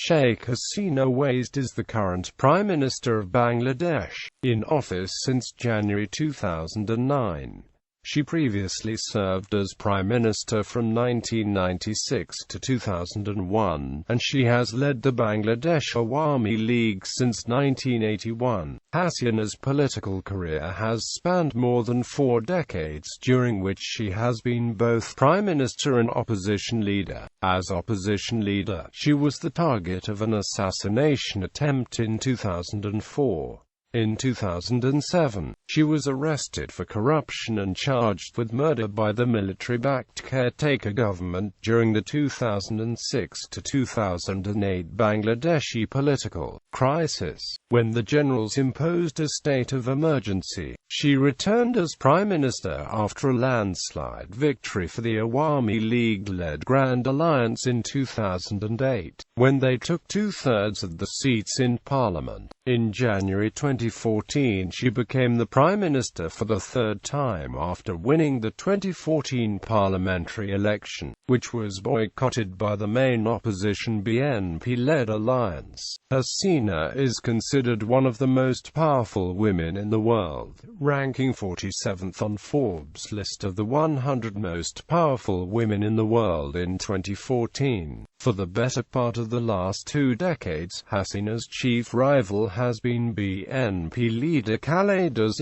Sheikh Hasina Wazed is the current Prime Minister of Bangladesh, in office since January 2009. She previously served as Prime Minister from 1996 to 2001, and she has led the Bangladesh Awami League since 1981. Hasina's political career has spanned more than 4 decades, during which she has been both Prime Minister and opposition leader. As opposition leader, she was the target of an assassination attempt in 2004. In 2007, she was arrested for corruption and charged with murder by the military-backed caretaker government during the 2006 to 2008 Bangladeshi political crisis. When the generals imposed a state of emergency, she returned as Prime Minister after a landslide victory for the Awami League-led Grand Alliance in 2008, when they took 2/3 of the seats in Parliament. In January 2014, she became the Prime Minister for the 3rd time after winning the 2014 parliamentary election, which was boycotted by the main opposition BNP-led alliance. Hasina is considered one of the most powerful women in the world, ranking 47th on Forbes' list of the 100 most powerful women in the world in 2014. For the better part of the last 2 decades, Hasina's chief rival has been BNP leader.As.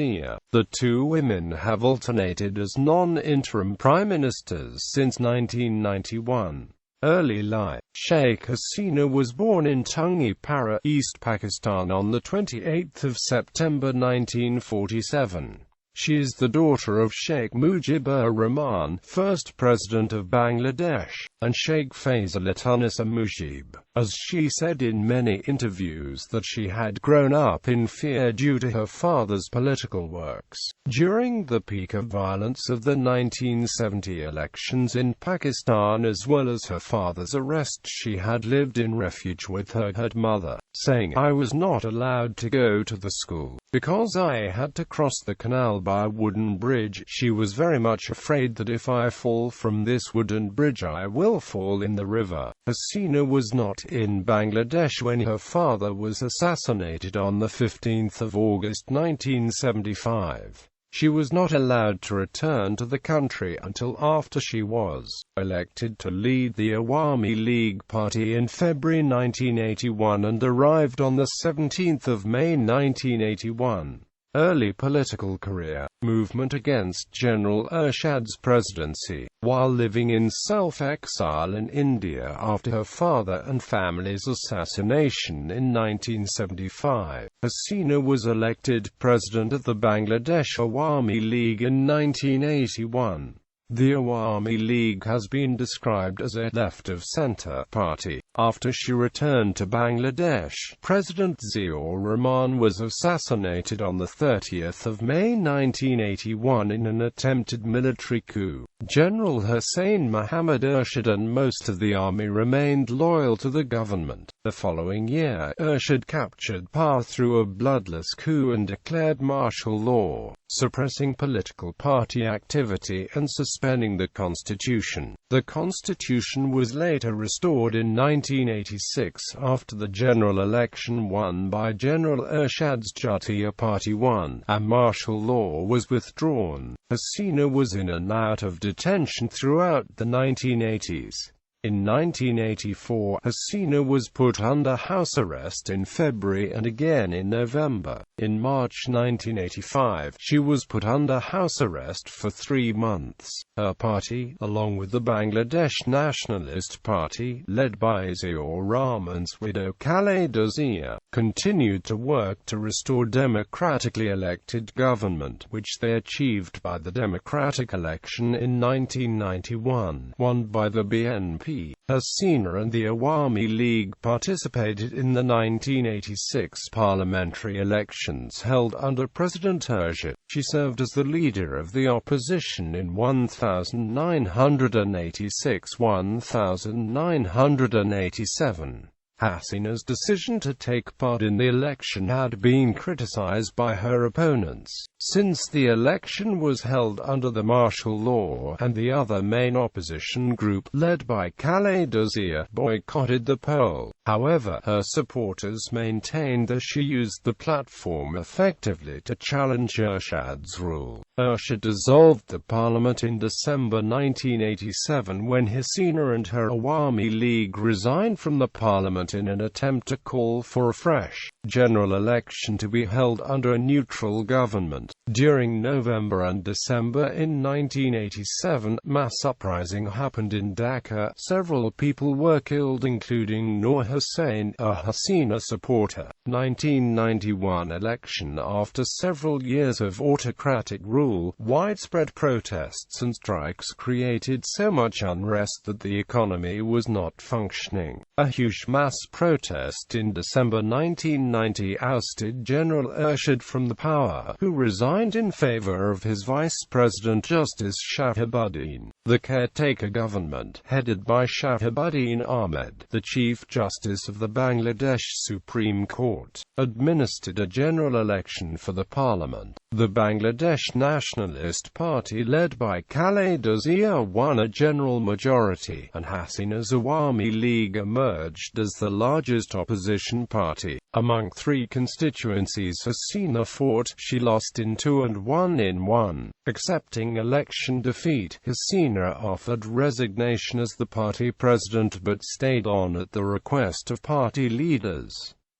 The two women have alternated as non-interim prime ministers since 1991. Early life. Sheikh Hasina was born in Tungipara, East Pakistan on 28 September 1947. She is the daughter of Sheikh Mujibur Rahman, first President of Bangladesh, and Sheikh Faisalattunisa Mujib. As she said in many interviews that she had grown up in fear due to her father's political works. During the peak of violence of the 1970 elections in Pakistan as well as her father's arrest, she had lived in refuge with her mother, saying, "I was not allowed to go to the school, because I had to cross the canal by a wooden bridge. She was very much afraid that if I fall from this wooden bridge I will fall in the river." Hasina was not in Bangladesh when her father was assassinated on 15 August 1975. She was not allowed to return to the country until after she was elected to lead the Awami League party in February 1981 and arrived on 17 May 1981. Early political career. Movement against General Ershad's presidency. While living in self-exile in India after her father and family's assassination in 1975, Hasina was elected president of the Bangladesh Awami League in 1981. The Awami League has been described as a left-of-center party. After she returned to Bangladesh, President Ziaur Rahman was assassinated on 30 May 1981 in an attempted military coup. General Hussain Muhammad Ershad and most of the army remained loyal to the government. The following year, Ershad captured power through a bloodless coup and declared martial law, suppressing political party activity and suspending the constitution. The constitution was later restored in 1986 after the general election won by General Ershad's Jatiya Party won, and martial law was withdrawn. Hasina was in and out of detention throughout the 1980s. In 1984, Hasina was put under house arrest in February and again in November. In March 1985, she was put under house arrest for 3 months. Her party, along with the Bangladesh Nationalist Party, led by Ziaur Rahman's widow Khaleda Zia, continued to work to restore democratically elected government, which they achieved by the democratic election in 1991, won by the BNP. Hasina and the Awami League participated in the 1986 parliamentary elections held under President Ershad. She served as the leader of the opposition in 1986–1987. Hasina's decision to take part in the election had been criticized by her opponents, since the election was held under the martial law, and the other main opposition group, led by Khaleda, boycotted the poll. However, her supporters maintained that she used the platform effectively to challenge Ershad's rule. Ershad dissolved the parliament in December 1987 when Hasina and her Awami League resigned from the parliament in an attempt to call for a fresh general election to be held under a neutral government. During November and December in 1987, mass uprising happened in Dhaka. Several people were killed, including Noor Hussain, a Hasina supporter. 1991 election. After several years of autocratic rule, widespread protests and strikes created so much unrest that the economy was not functioning. A huge mass protest in December 1990 ousted General Ershad from the power, who resigned in favor of his Vice President Justice Shahabuddin. The caretaker government, headed by Shahabuddin Ahmed, the Chief Justice of the Bangladesh Supreme Court, administered a general election for the parliament. The Bangladesh Nationalist Party, led by Khaleda, won a general majority, and Hasina's Awami League emerged as the largest opposition party. Among three constituencies Hasina fought, she lost in 2 and won in 1. Accepting election defeat, Hasina offered resignation as the party president but stayed on at the request of party leaders.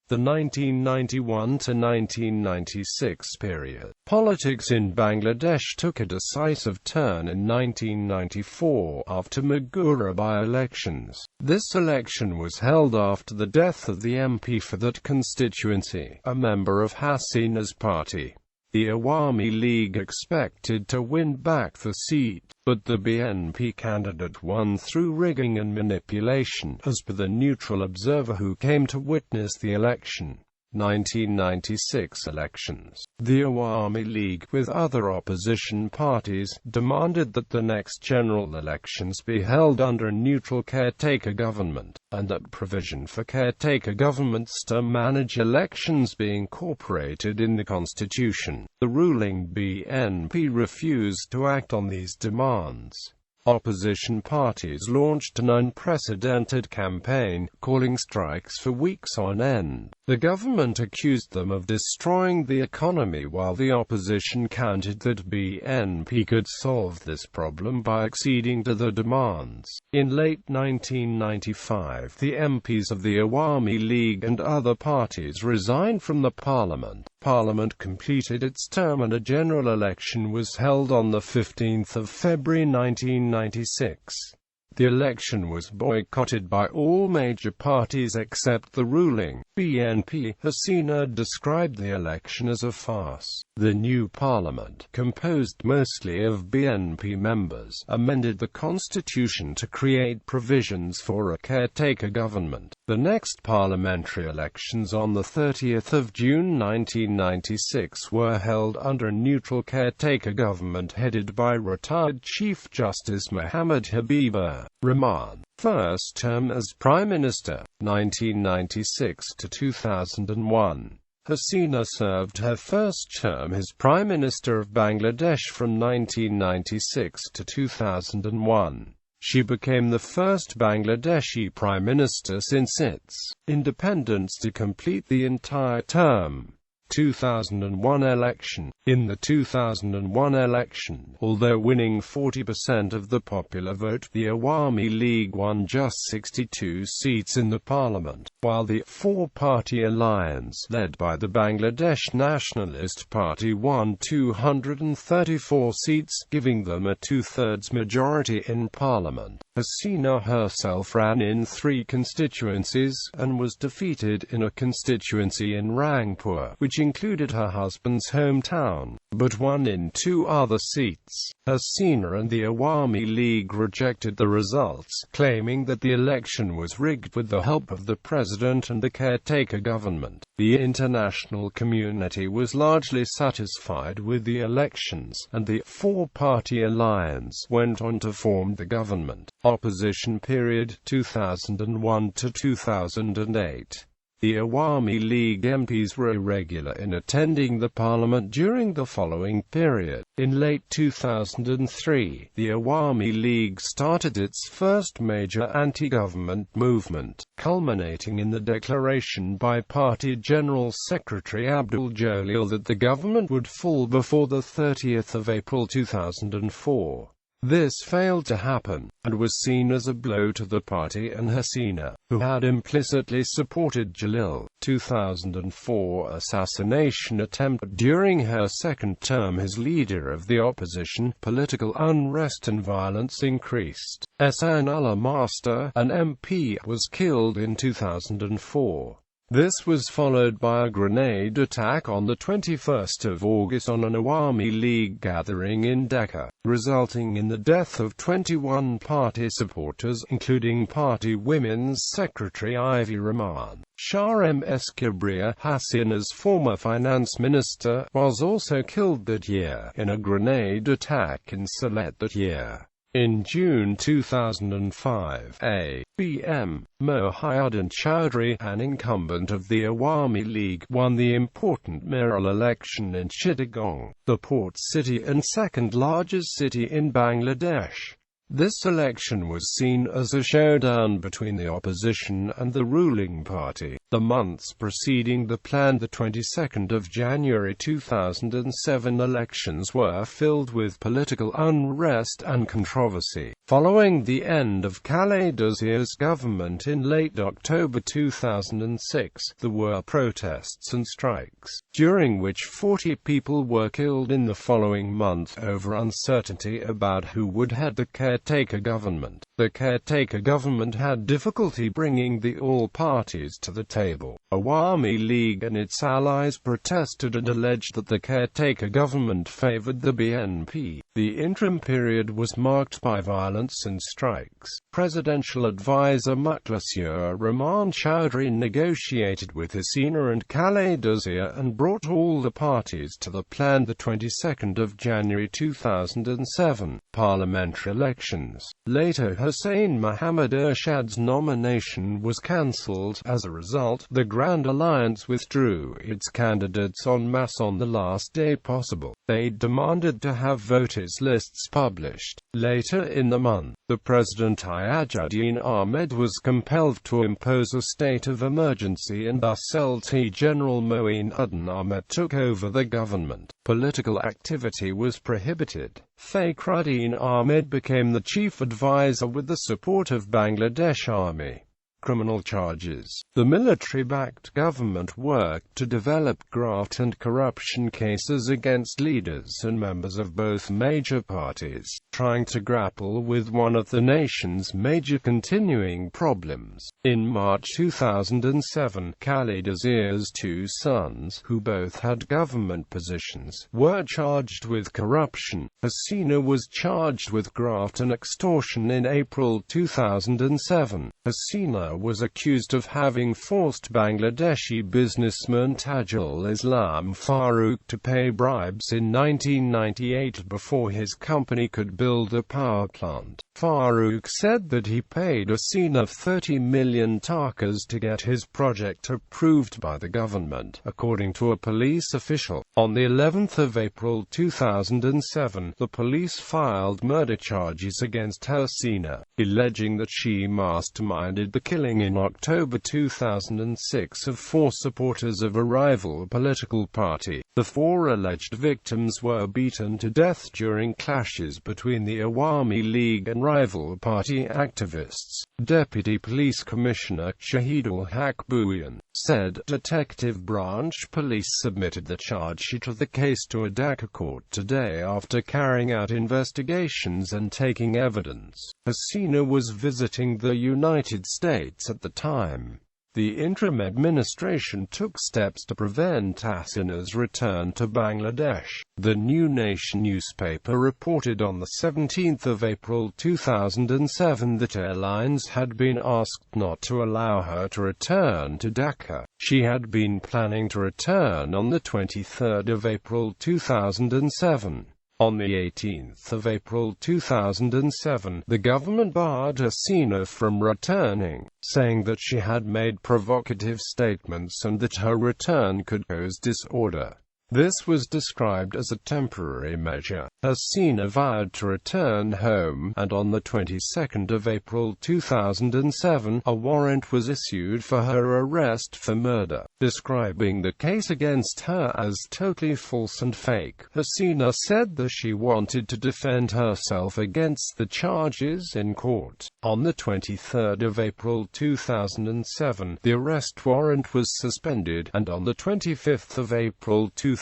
The 1991 to 1996 period. Politics in Bangladesh took a decisive turn in 1994 after Maghura by-elections. This election was held after the death of the MP for that constituency, a member of Hasina's party. The Awami League expected to win back the seat, but the BNP candidate won through rigging and manipulation, as per the neutral observer who came to witness the election. 1996 elections. The Awami League, with other opposition parties, demanded that the next general elections be held under a neutral caretaker government, and that provision for caretaker governments to manage elections be incorporated in the constitution. The ruling BNP refused to act on these demands. Opposition parties launched an unprecedented campaign, calling strikes for weeks on end. The government accused them of destroying the economy, while the opposition countered that BNP could solve this problem by acceding to the demands. In late 1995, the MPs of the Awami League and other parties resigned from the parliament. Parliament completed its term and a general election was held on 15 February 1996. The election was boycotted by all major parties except the ruling BNP. Hasina described the election as a farce. The new parliament, composed mostly of BNP members, amended the constitution to create provisions for a caretaker government. The next parliamentary elections on 30 June 1996 were held under a neutral caretaker government headed by retired Chief Justice Muhammad Habibur Rahman. First term as Prime Minister, 1996 to 2001. Hasina served her first term as Prime Minister of Bangladesh from 1996 to 2001. She became the first Bangladeshi Prime Minister since its independence to complete the entire term. 2001 election. In the 2001 election, although winning 40% of the popular vote, the Awami League won just 62 seats in the parliament, while the four-party alliance, led by the Bangladesh Nationalist Party, won 234 seats, giving them a two-thirds majority in parliament. Hasina herself ran in 3 constituencies, and was defeated in a constituency in Rangpur, which included her husband's hometown, but won in 2 other seats. Hasina and the Awami League rejected the results, claiming that the election was rigged with the help of the president and the caretaker government. The international community was largely satisfied with the elections, and the four-party alliance went on to form the government. Opposition period 2001 to 2008. The Awami League MPs were irregular in attending the parliament during the following period. In late 2003, the Awami League started its first major anti-government movement, culminating in the declaration by Party General Secretary Abdul Jalil that the government would fall before the 30th of April 2004. This failed to happen, and was seen as a blow to the party and Hasina, who had implicitly supported Jalil. 2004 Assassination Attempt. During her second term as leader of the opposition, political unrest and violence increased. Sanullah Master, an MP, was killed in 2004. This was followed by a grenade attack on the 21st of August on an Awami League gathering in Dhaka, resulting in the death of 21 party supporters, including party Women's Secretary Ivy Rahman. Shah Ms. Kibriya, Hasina's former finance minister, was also killed that year, in a grenade attack in Sylhet that year. In June 2005, A.B.M. Mohiuddin Chowdhury, an incumbent of the Awami League, won the important mayoral election in Chittagong, the port city and second-largest city in Bangladesh. This election was seen as a showdown between the opposition and the ruling party. The months preceding the planned 22nd of January 2007 elections were filled with political unrest and controversy. Following the end of Khaleda government in late October 2006, there were protests and strikes, during which 40 people were killed in the following month over uncertainty about who would head the caretaker government. The caretaker government had difficulty bringing the all parties to the table. Awami League and its allies protested and alleged that the caretaker government favored the BNP. The interim period was marked by violence and strikes. Presidential advisor Mukhlisur Rahman Chowdhury negotiated with Hasina and Khaleda and brought all the parties to the planned 22nd of January 2007 parliamentary elections. Later, Hussain Mohammad Ershad's nomination was cancelled. As a result, the Grand Alliance withdrew its candidates en masse on the last day possible. They demanded to have voters' lists published. Later in the month, the President Tajuddin Ahmed was compelled to impose a state of emergency, and thus LT General Moinuddin Ahmed took over the government. Political activity was prohibited. Fakhruddin Ahmed became the chief advisor with the support of Bangladesh Army. Criminal charges. The military-backed government worked to develop graft and corruption cases against leaders and members of both major parties, trying to grapple with one of the nation's major continuing problems. In March 2007, Khaleda two sons, who both had government positions, were charged with corruption. Hasina was charged with graft and extortion in April 2007. Hasina was accused of having forced Bangladeshi businessman Tajul Islam Farooq to pay bribes in 1998 before his company could build a power plant. Farooq said that he paid Hasina 30 million takas to get his project approved by the government, according to a police official. On the 11th of April 2007, the police filed murder charges against Hasina, alleging that she masterminded the killing in October 2006 of 4 supporters of a rival political party. The 4 alleged victims were beaten to death during clashes between the Awami League and rival party activists. Deputy Police Commissioner Shahidul Haq Bhuiyan said Detective Branch Police submitted the charge sheet of the case to a Dhaka court today after carrying out investigations and taking evidence. Hasina was visiting the United States at the time. The interim administration took steps to prevent Hasina's return to Bangladesh. The New Nation newspaper reported on the 17th of April 2007 that airlines had been asked not to allow her to return to Dhaka. She had been planning to return on the 23rd of April 2007. On the 18th of April 2007, the government barred Hasina from returning, saying that she had made provocative statements and that her return could cause disorder. This was described as a temporary measure. Hasina vowed to return home, and on the 22nd of April 2007, a warrant was issued for her arrest for murder. Describing the case against her as totally false and fake, Hasina said that she wanted to defend herself against the charges in court. On the 23rd of April 2007, the arrest warrant was suspended, and on the 25th of April 2007,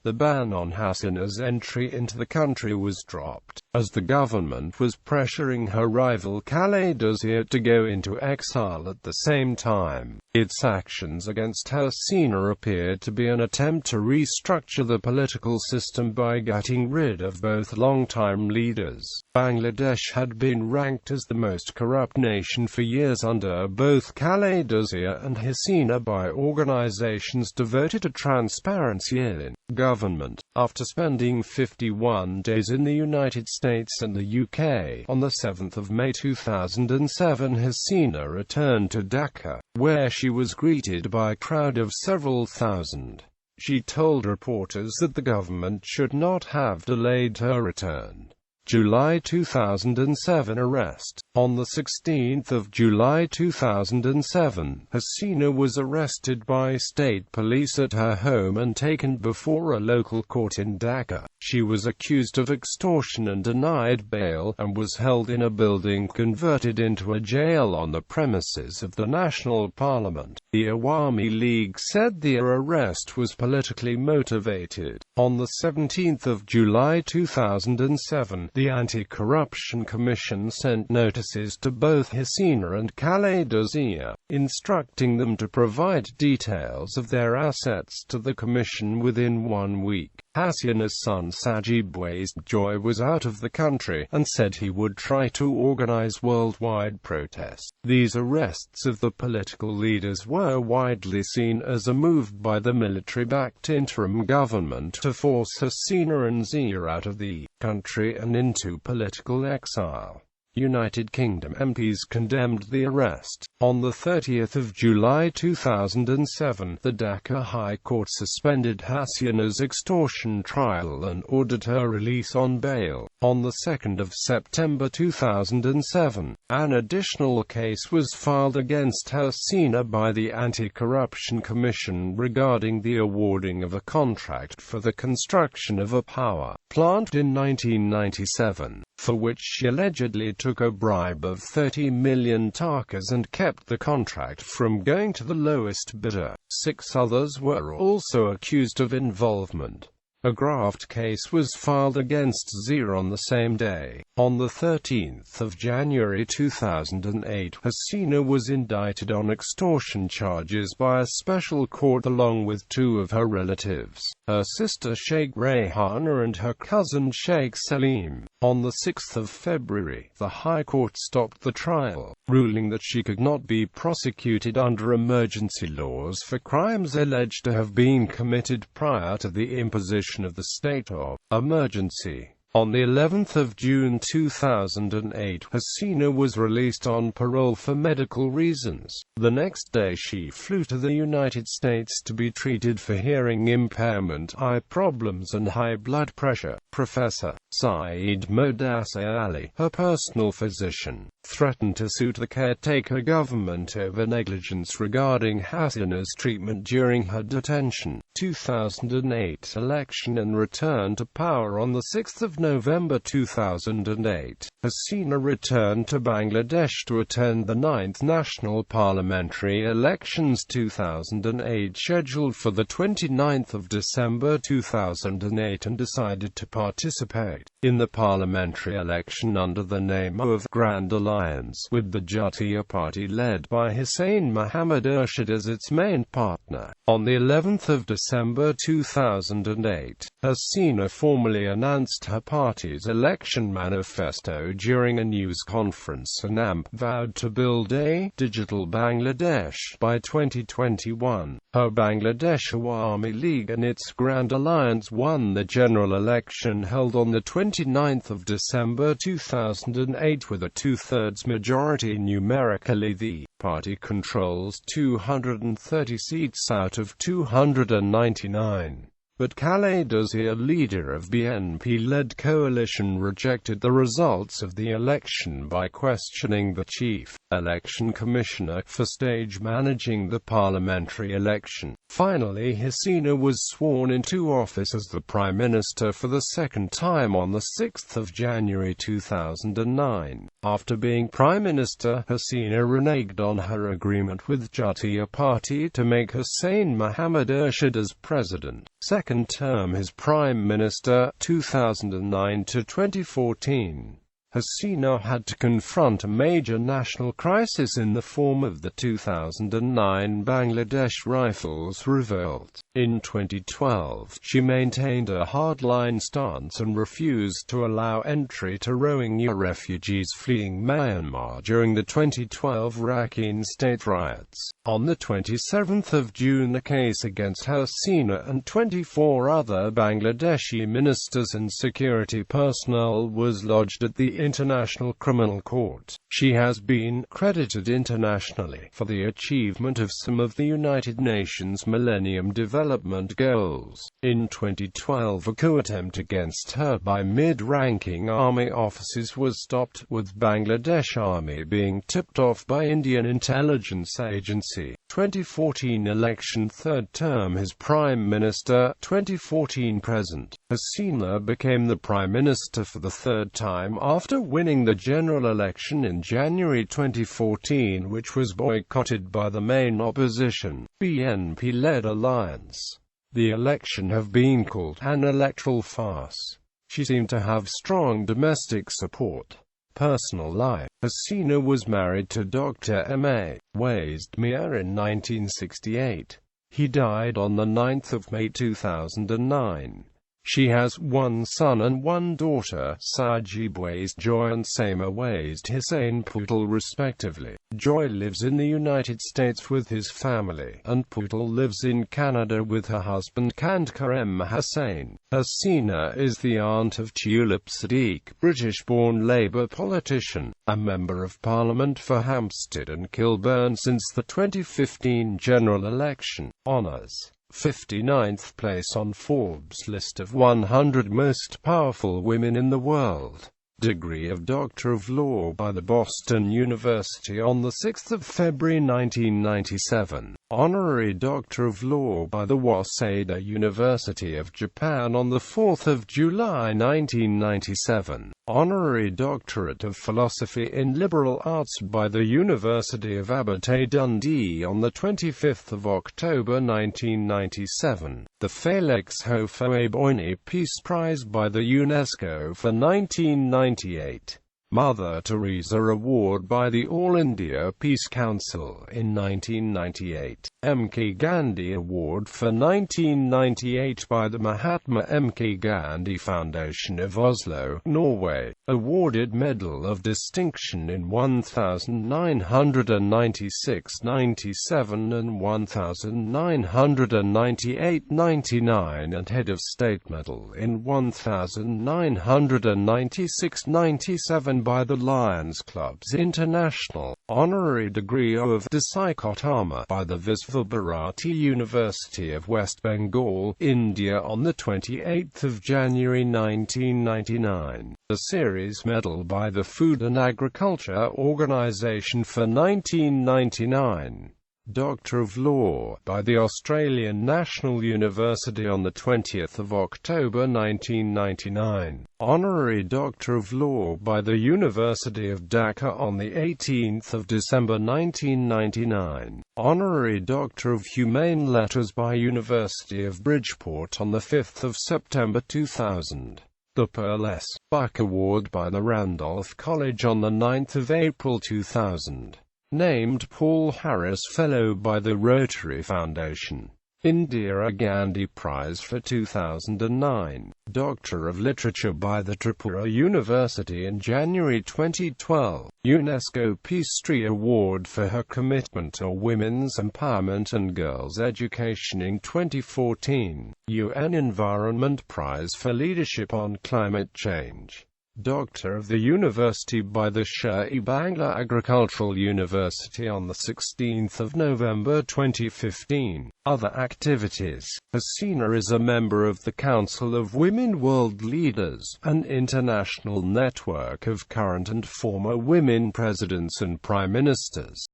the ban on Hasina's entry into the country was dropped, as the government was pressuring her rival leader.As to go into exile at the same time. Its actions against Hasina appeared to be an attempt to restructure the political system by getting rid of both long-time leaders. Bangladesh had been ranked as the most corrupt nation for years under both leader.As and Hasina by organizations devoted to transparency in government. After spending 51 days in the United States and the UK, on the 7th of May 2007, Hasina returned to Dhaka, where she was greeted by a crowd of several thousand. She told reporters that the government should not have delayed her return. July 2007 arrest. On the 16th of July 2007, Hasina was arrested by state police at her home and taken before a local court in Dhaka. She was accused of extortion and denied bail, and was held in a building converted into a jail on the premises of the National Parliament. The Awami League said the arrest was politically motivated. On the 17th of July 2007, the Anti-Corruption Commission sent notices to both Hasina and leader.As, instructing them to provide details of their assets to the commission within 1 week. Hasina's son Sheikh Hasina was out of the country, and said he would try to organize worldwide protests. These arrests of the political leaders were widely seen as a move by the military-backed interim government to force Hasina and Zia out of the country and into political exile. United Kingdom MPs condemned the arrest. On the 30th of July 2007, the Dhaka High Court suspended Hasina's extortion trial and ordered her release on bail. On the 2nd of September 2007, an additional case was filed against Hasina by the Anti-Corruption Commission regarding the awarding of a contract for the construction of a power plant in 1997, for which she allegedly took a bribe of 30 million takas and kept the contract from going to the lowest bidder. 6 others were also accused of involvement. A graft case was filed against Zia on the same day. On the 13th of January 2008, Hasina was indicted on extortion charges by a special court along with 2 of her relatives, her sister Sheikh Hasina and her cousin Sheikh Salim. On the 6th of February, the High Court stopped the trial, ruling that she could not be prosecuted under emergency laws for crimes alleged to have been committed prior to the imposition of the state of emergency. On the 11th of June 2008, Hasina was released on parole for medical reasons. The next day she flew to the United States to be treated for hearing impairment, eye problems and high blood pressure. Professor Saeed Modassir Ali, her personal physician, threatened to sue the caretaker government over negligence regarding Hasina's treatment during her detention. 2008 election and return to power. On the 6th of November 2008, Hasina returned to Bangladesh to attend the 9th National Parliamentary Elections 2008 scheduled for the 29th of December 2008 and decided to participate in the parliamentary election under the name of Grand Alliance. alliance with the Jatiya Party led by Hussain Mohammad Ershad as its main partner. On the 11th of December 2008, Hasina formally announced her party's election manifesto during a news conference and vowed to build a digital Bangladesh by 2021. Her Bangladesh Awami League and its Grand Alliance won the general election held on the 29th of December 2008 with a two-thirds majority. Numerically, the party controls 230 seats out of 299. But Khaled Azhar, leader of BNP-led coalition, rejected the results of the election by questioning the chief election commissioner for stage managing the parliamentary election. Finally, Hasina was sworn into office as the Prime Minister for the second time on 6 January 2009. After being Prime Minister, Hasina reneged on her agreement with Jatiya Party to make Hussain Mohammad Ershad as President. Second term as Prime Minister, 2009 to 2014. Hasina had to confront a major national crisis in the form of the 2009 Bangladesh Rifles revolt. In 2012, she maintained a hardline stance and refused to allow entry to Rohingya refugees fleeing Myanmar during the 2012 Rakhine state riots. On the 27th of June, a case against Hasina and 24 other Bangladeshi ministers and security personnel was lodged at the International Criminal Court. She has been credited internationally for the achievement of some of the United Nations Millennium Development Goals. In 2012, a coup attempt against her by mid-ranking army officers was stopped, with Bangladesh Army being tipped off by Indian intelligence agency. 2014 election, third term as Prime Minister, 2014 present. Hasina became the Prime Minister for the third time after winning the general election in January 2014, which was boycotted by the main opposition, BNP-led alliance. The election have been called an electoral farce. She seemed to have strong domestic support. Personal life. Hasina was married to Dr. M.A. Wazed in 1968. He died on 9 May 2009. She has one son and one daughter, Sajib Wazed Joy and Sama Wazed Hussain Putul respectively. Joy lives in the United States with his family, and Putul lives in Canada with her husband Kandkar M. Hussain. Hasina is the aunt of Tulip Siddique, British-born Labour politician, a Member of Parliament for Hampstead and Kilburn since the 2015 general election. Honours: 59th place on Forbes' list of 100 most powerful women in the world. Degree of Doctor of Law by the Boston University on 6 February 1997. Honorary Doctor of Law by the Waseda University of Japan on 4 July 1997. Honorary Doctorate of Philosophy in Liberal Arts by the University of Abertay Dundee on 25 October 1997. The Felix Houphouët-Boigny Peace Prize by the UNESCO for 1998. Mother Teresa Award by the All India Peace Council in 1998. M.K. Gandhi Award for 1998 by the Mahatma M.K. Gandhi Foundation of Oslo, Norway. Awarded Medal of Distinction in 1996-97 and 1998-99 and Head of State Medal in 1996-97 by the Lions Clubs International. Honorary degree of Psychotama by the Visva Bharati University of West Bengal, India on 28 January 1999. The Series Medal by the Food and Agriculture Organization for 1999. Doctor of Law by the Australian National University on 20 October 1999. Honorary Doctor of Law by the University of Dhaka on 18 December 1999. Honorary Doctor of Humane Letters by University of Bridgeport on 5 September 2000. The Pearl S. Buck Award by the Randolph College on 9 April 2000. Named Paul Harris Fellow by the Rotary Foundation. Indira Gandhi Prize for 2009. Doctor of Literature by the Tripura University in January 2012. UNESCO Peace Tree Award for her commitment to women's empowerment and girls' education in 2014. UN Environment Prize for Leadership on Climate Change. Doctor of the University by the Sher-e-Bangla Agricultural University on 16 November 2015. Other activities. Hasina is a member of the Council of Women World Leaders, an international network of current and former women presidents and prime ministers.